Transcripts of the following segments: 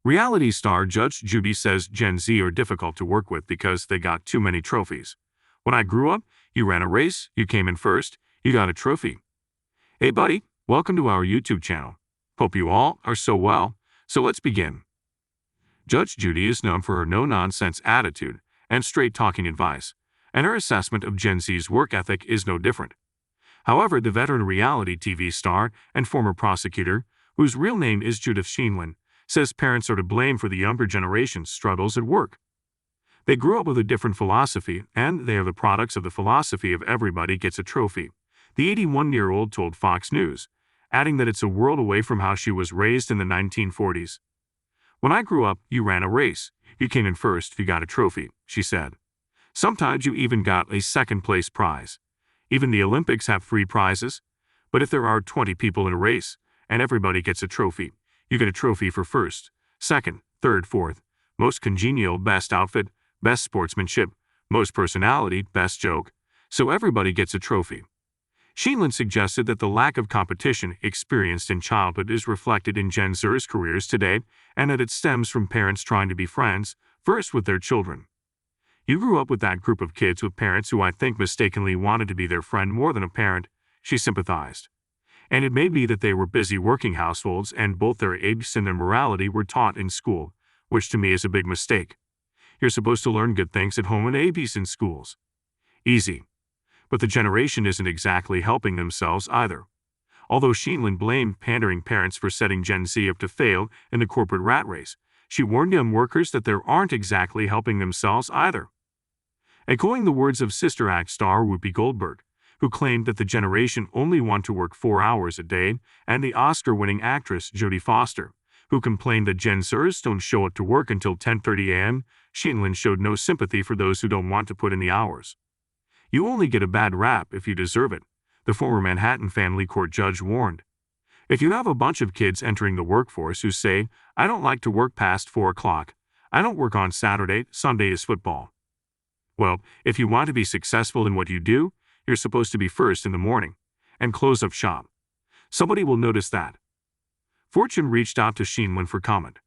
Reality star Judge Judy says Gen Z are difficult to work with because they got too many trophies. When I grew up, you ran a race, you came in first, you got a trophy. Hey buddy, welcome to our YouTube channel. Hope you all are so well, so let's begin. Judge Judy is known for her no-nonsense attitude and straight-talking advice, and her assessment of Gen Z's work ethic is no different. However, the veteran reality TV star and former prosecutor, whose real name is Judith Sheindlin, says parents are to blame for the younger generation's struggles at work. They grew up with a different philosophy, and they are the products of the philosophy of everybody gets a trophy, the 81-year-old told Fox News, adding that it's a world away from how she was raised in the 1940s. When I grew up, you ran a race. You came in first, you got a trophy, she said. Sometimes you even got a second-place prize. Even the Olympics have free prizes. But if there are 20 people in a race, and everybody gets a trophy, you get a trophy for first, second, third, fourth, most congenial, best outfit, best sportsmanship, most personality, best joke, so everybody gets a trophy. Sheindlin suggested that the lack of competition experienced in childhood is reflected in Gen Z's careers today, and that it stems from parents trying to be friends, first with their children. You grew up with that group of kids with parents who I think mistakenly wanted to be their friend more than a parent, she sympathized. And it may be that they were busy working households and both their age and their morality were taught in school, which to me is a big mistake. You're supposed to learn good things at home and ABs in schools. Easy. But the generation isn't exactly helping themselves either. Although Sheindlin blamed pandering parents for setting Gen Z up to fail in the corporate rat race, she warned young workers that they aren't exactly helping themselves either. Echoing the words of Sister Act star Whoopi Goldberg, who claimed that the generation only want to work 4 hours a day, and the Oscar-winning actress Jodie Foster, who complained that Gen Zers don't show up to work until 10:30 a.m., Sheindlin showed no sympathy for those who don't want to put in the hours. You only get a bad rap if you deserve it, the former Manhattan family court judge warned. If you have a bunch of kids entering the workforce who say, I don't like to work past 4 o'clock, I don't work on Saturday, Sunday is football. Well, if you want to be successful in what you do, you're supposed to be first in the morning and close up shop. Somebody will notice that. Fortune reached out to Sheindlin for comment.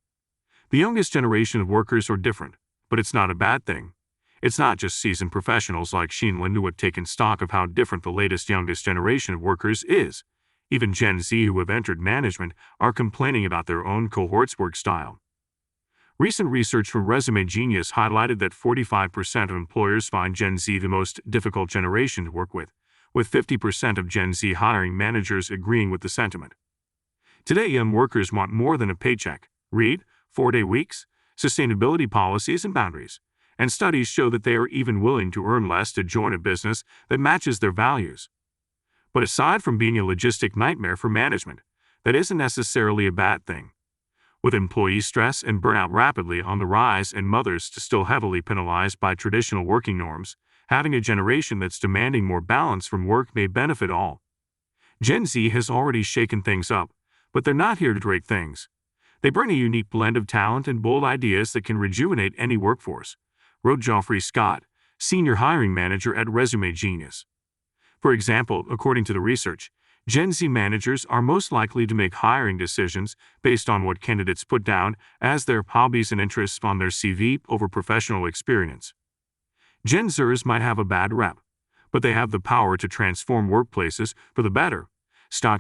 The youngest generation of workers are different, but it's not a bad thing. It's not just seasoned professionals like Sheindlin who have taken stock of how different the latest youngest generation of workers is. Even Gen Z who have entered management are complaining about their own cohort's work style. Recent research from Resume Genius highlighted that 45% of employers find Gen Z the most difficult generation to work with 50% of Gen Z hiring managers agreeing with the sentiment. Today, young workers want more than a paycheck. Read 4-day weeks, sustainability policies and boundaries. And studies show that they are even willing to earn less to join a business that matches their values. But aside from being a logistic nightmare for management, that isn't necessarily a bad thing. With employee stress and burnout rapidly on the rise and mothers still heavily penalized by traditional working norms, having a generation that's demanding more balance from work may benefit all. Gen Z has already shaken things up, but they're not here to break things. They bring a unique blend of talent and bold ideas that can rejuvenate any workforce, wrote Geoffrey Scott, senior hiring manager at Resume Genius. For example, according to the research, Gen Z managers are most likely to make hiring decisions based on what candidates put down as their hobbies and interests on their CV over professional experience. Gen Zers might have a bad rep, but they have the power to transform workplaces for the better. Scott